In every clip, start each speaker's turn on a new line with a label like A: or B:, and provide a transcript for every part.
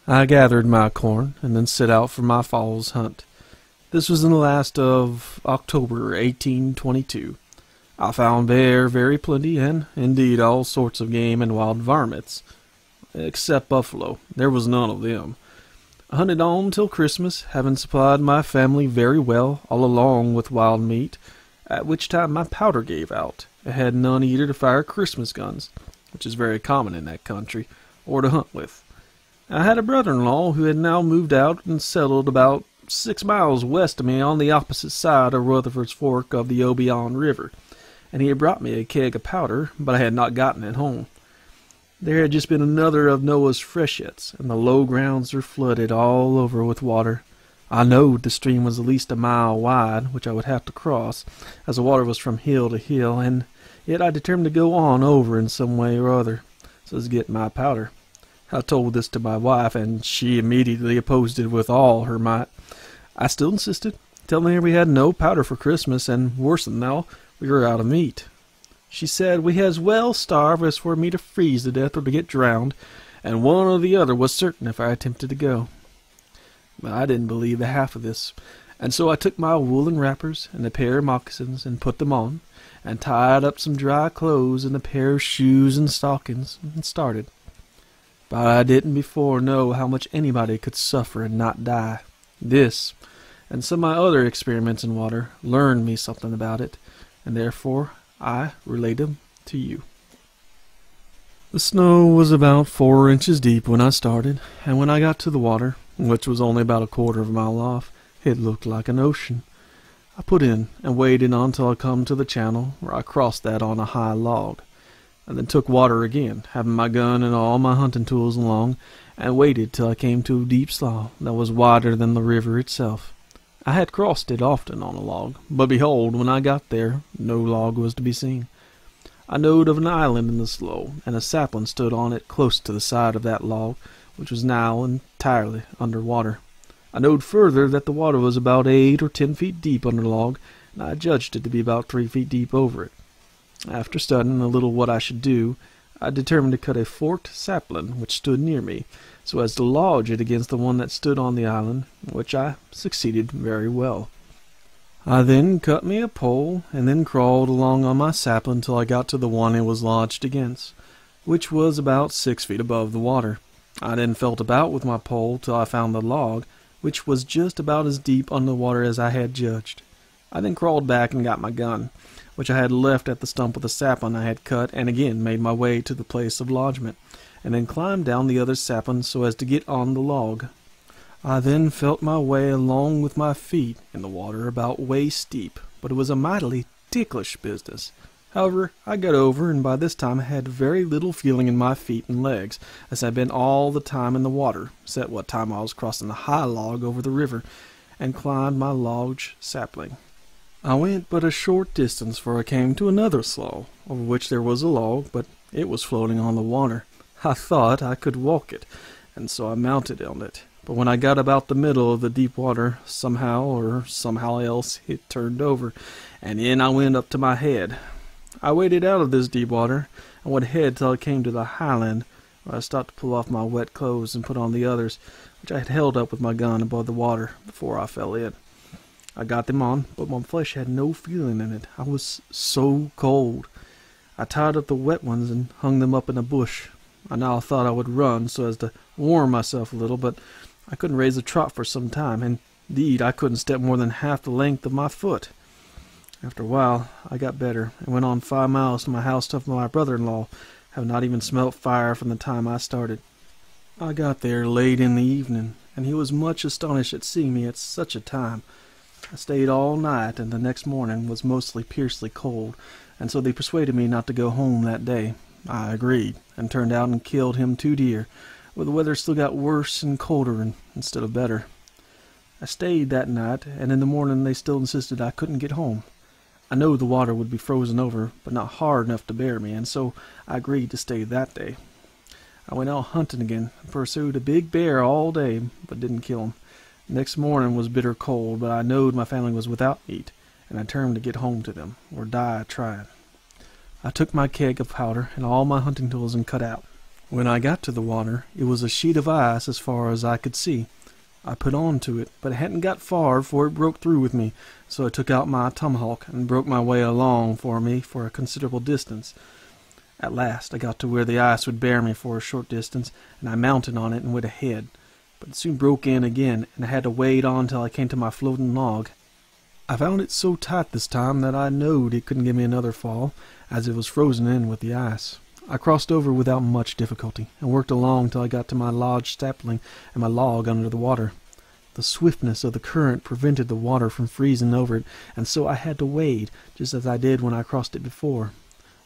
A: I gathered my corn and then set out for my fall's hunt. This was in the last of October 1822. I found bear very plenty, and indeed all sorts of game and wild varmints, except buffalo. There was none of them. I hunted on till Christmas, having supplied my family very well all along with wild meat, at which time my powder gave out. I had none either to fire Christmas guns, which is very common in that country, or to hunt with. I had a brother-in-law who had now moved out and settled about 6 miles west of me on the opposite side of Rutherford's Fork of the Obion River, and he had brought me a keg of powder, but I had not gotten it home. There had just been another of Noah's freshets, and the low grounds were flooded all over with water. I knowed the stream was at least a mile wide, which I would have to cross, as the water was from hill to hill, and yet I determined to go on over in some way or other, so as to get my powder. I told this to my wife, and she immediately opposed it with all her might. I still insisted, telling her we had no powder for Christmas, and worse than that, we were out of meat. She said we had as well starve as for me to freeze to death or to get drowned, and one or the other was certain if I attempted to go. But I didn't believe the half of this, and so I took my woolen wrappers and a pair of moccasins and put them on, and tied up some dry clothes and a pair of shoes and stockings, and started. But I didn't before know how much anybody could suffer and not die. This, and some of my other experiments in water, learned me something about it, and therefore I relate them to you. The snow was about 4 inches deep when I started, and when I got to the water, which was only about a quarter of a mile off, it looked like an ocean. I put in and waded until I come to the channel, where I crossed that on a high log, and then took water again, having my gun and all my hunting tools along, and waited till I came to a deep slough that was wider than the river itself. I had crossed it often on a log, but behold, when I got there, no log was to be seen. I knowed of an island in the slough, and a sapling stood on it close to the side of that log, which was now entirely under water. I knowed further that the water was about 8 or 10 feet deep under the log, and I judged it to be about 3 feet deep over it. After studying a little what I should do, I determined to cut a forked sapling which stood near me, so as to lodge it against the one that stood on the island, which I succeeded very well. I then cut me a pole, and then crawled along on my sapling till I got to the one it was lodged against, which was about 6 feet above the water. I then felt about with my pole till I found the log, which was just about as deep under the water as I had judged. I then crawled back and got my gun, which I had left at the stump of the sapling I had cut, and again made my way to the place of lodgment, and then climbed down the other sapling so as to get on the log. I then felt my way along with my feet in the water about waist deep, but it was a mightily ticklish business. However, I got over, and by this time I had very little feeling in my feet and legs, as I had been all the time in the water, except what time I was crossing the high log over the river, and climbed my lodge sapling. I went but a short distance, for I came to another slough, over which there was a log, but it was floating on the water. I thought I could walk it, and so I mounted on it. But when I got about the middle of the deep water, somehow or somehow else it turned over, and in I went up to my head. I waded out of this deep water, and went ahead till I came to the highland, where I stopped to pull off my wet clothes and put on the others, which I had held up with my gun above the water before I fell in. I got them on, but my flesh had no feeling in it. I was so cold. I tied up the wet ones and hung them up in a bush. I now thought I would run so as to warm myself a little, but I couldn't raise a trot for some time, and indeed I couldn't step more than half the length of my foot. After a while I got better, and went on 5 miles to my house to my brother-in-law, having not even smelt fire from the time I started. I got there late in the evening, and he was much astonished at seeing me at such a time. I stayed all night, and the next morning was mostly fiercely cold, and so they persuaded me not to go home that day. I agreed, and turned out and killed him 2 deer, where the weather still got worse and colder instead of better. I stayed that night, and in the morning they still insisted I couldn't get home. I knew the water would be frozen over, but not hard enough to bear me, and so I agreed to stay that day. I went out hunting again, and pursued a big bear all day, but didn't kill him. Next morning was bitter cold, but I knowed my family was without meat, and I determined to get home to them, or die trying. I took my keg of powder and all my hunting tools and cut out. When I got to the water, it was a sheet of ice as far as I could see. I put on to it, but it hadn't got far before it broke through with me, so I took out my tomahawk and broke my way along for me for a considerable distance. At last I got to where the ice would bear me for a short distance, and I mounted on it and went ahead. But it soon broke in again, and I had to wade on till I came to my floating log. I found it so tight this time that I knowed it couldn't give me another fall, as it was frozen in with the ice. I crossed over without much difficulty, and worked along till I got to my lodge sapling and my log under the water. The swiftness of the current prevented the water from freezing over it, and so I had to wade, just as I did when I crossed it before.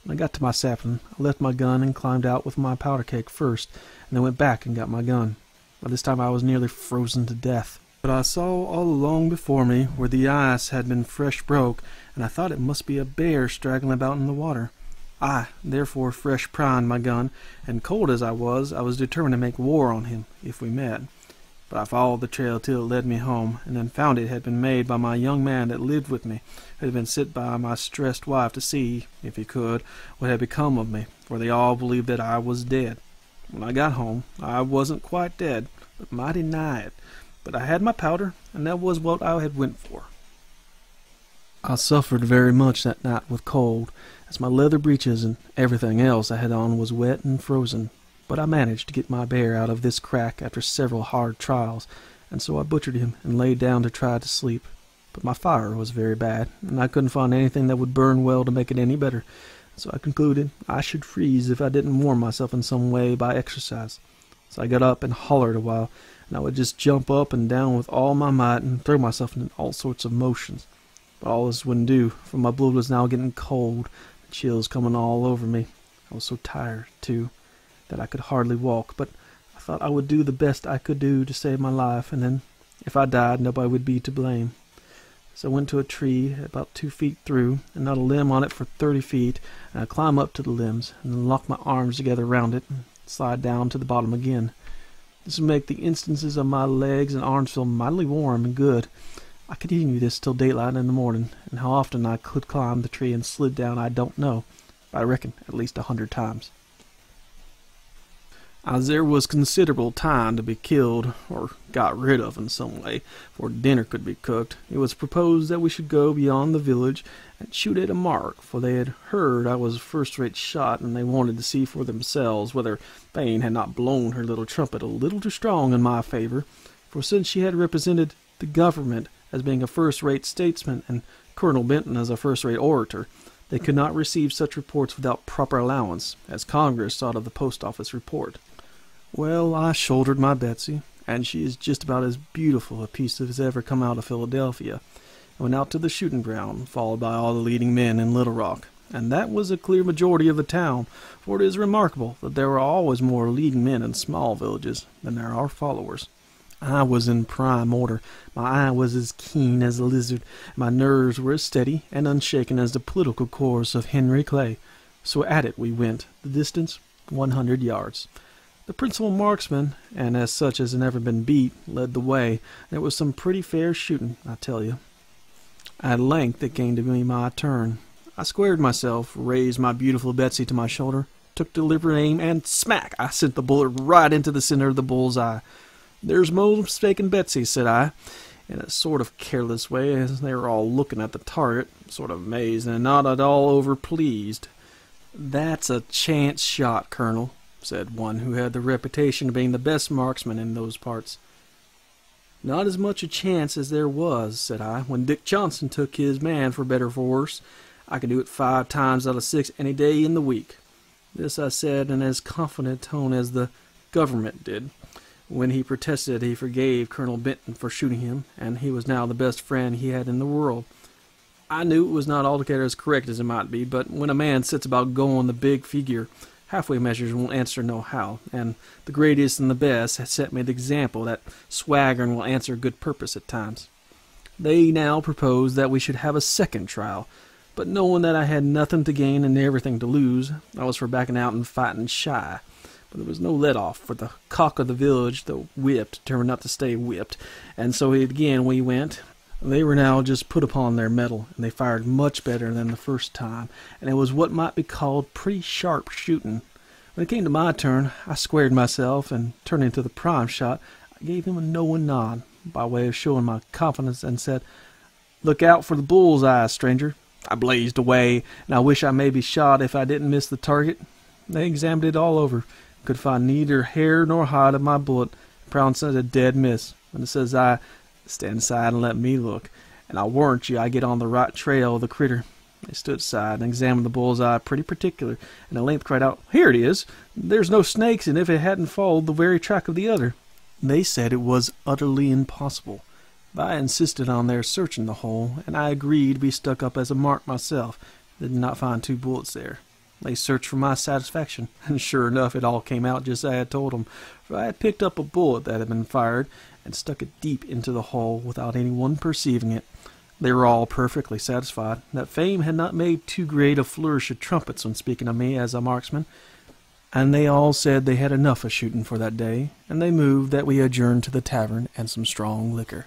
A: When I got to my sapling, I left my gun and climbed out with my powder keg first, and then went back and got my gun. By this time I was nearly frozen to death. But I saw all along before me where the ice had been fresh broke, and I thought it must be a bear straggling about in the water. I, therefore, fresh primed my gun, and cold as I was determined to make war on him, if we met. But I followed the trail till it led me home, and then found it had been made by my young man that lived with me, who had been sent by my stressed wife to see, if he could, what had become of me, for they all believed that I was dead. When I got home, I wasn't quite dead, but mighty nigh it. But I had my powder, and that was what I had went for. I suffered very much that night with cold, as my leather breeches and everything else I had on was wet and frozen. But I managed to get my bear out of this crack after several hard trials, and so I butchered him and lay down to try to sleep. But my fire was very bad, and I couldn't find anything that would burn well to make it any better, so I concluded I should freeze if I didn't warm myself in some way by exercise. So I got up and hollered a while, and I would just jump up and down with all my might and throw myself into all sorts of motions. But all this wouldn't do, for my blood was now getting cold, the chills coming all over me. I was so tired, too, that I could hardly walk, but I thought I would do the best I could do to save my life, and then, if I died, nobody would be to blame. So I went to a tree about 2 feet through, and not a limb on it for 30 feet, and I climbed up to the limbs, and locked my arms together round it, and slide down to the bottom again. This would make the instances of my legs and arms feel mightily warm and good. I continued this till daylight in the morning, and how often I could climb the tree and slid down I don't know, but I reckon at least 100 times. As there was considerable time to be killed, or got rid of in some way, before dinner could be cooked, it was proposed that we should go beyond the village and shoot at a mark, for they had heard I was a first-rate shot, and they wanted to see for themselves whether Fame had not blown her little trumpet a little too strong in my favor, for since she had represented the government as being a first-rate statesman, and Colonel Benton as a first-rate orator, they could not receive such reports without proper allowance, as Congress thought of the post-office report. Well, I shouldered my Betsy, and she is just about as beautiful a piece as ever come out of Philadelphia, and went out to the shooting ground, followed by all the leading men in Little Rock, and that was a clear majority of the town, for it is remarkable that there are always more leading men in small villages than there are followers. I was in prime order. My eye was as keen as a lizard, and my nerves were as steady and unshaken as the political course of Henry Clay. So at it we went, the distance 100 yards. The principal marksman, and as such as had never been beat, led the way, and it was some pretty fair shooting, I tell you. At length it came to be my turn. I squared myself, raised my beautiful Betsy to my shoulder, took deliberate aim, and smack! I sent the bullet right into the center of the bull's eye. "There's no mistaking Betsy," said I, in a sort of careless way, as they were all looking at the target, sort of amazed and not at all over-pleased. "That's a chance shot, Colonel," said one who had the reputation of being the best marksman in those parts. "Not as much a chance as there was," said I, "when Dick Johnson took his man for better or for worse. I could do it 5 times out of 6 any day in the week." This I said in as confident a tone as the government did, when he protested he forgave Colonel Benton for shooting him, and he was now the best friend he had in the world. I knew it was not altogether as correct as it might be, but when a man sets about going the big figure, halfway measures won't answer no how, and the greatest and the best has set me the example that swaggering will answer good purpose at times. They now proposed that we should have a second trial, but knowing that I had nothing to gain and everything to lose, I was for backing out and fighting shy. But there was no let-off, for the cock of the village, though whipped, determined not to stay whipped, and so again we went. They were now just put upon their mettle, and they fired much better than the first time, and it was what might be called pretty sharp shooting. When it came to my turn, I squared myself, and turning to the prime shot, I gave him a knowing nod, by way of showing my confidence, and said, "Look out for the bull's eye, stranger." I blazed away, and I wish I may be shot if I didn't miss the target. They examined it all over, could find neither hair nor hide of my bullet, and pronounced it a dead miss. And says I, "Stand aside and let me look, and I'll warrant you I get on the right trail of the critter." They stood aside and examined the bull's eye pretty particular, and at length cried out, "Here it is! There's no snakes, and if it hadn't followed the very track of the other." They said it was utterly impossible, but I insisted on their searching the hole, and I agreed to be stuck up as a mark myself. They did not find 2 bullets there. They searched for my satisfaction, and sure enough it all came out just as I had told them, for I had picked up a bullet that had been fired, and stuck it deep into the hole without anyone perceiving it. They were all perfectly satisfied that fame had not made too great a flourish of trumpets when speaking of me as a marksman, and they all said they had enough of shooting for that day, and they moved that we adjourn to the tavern and some strong liquor.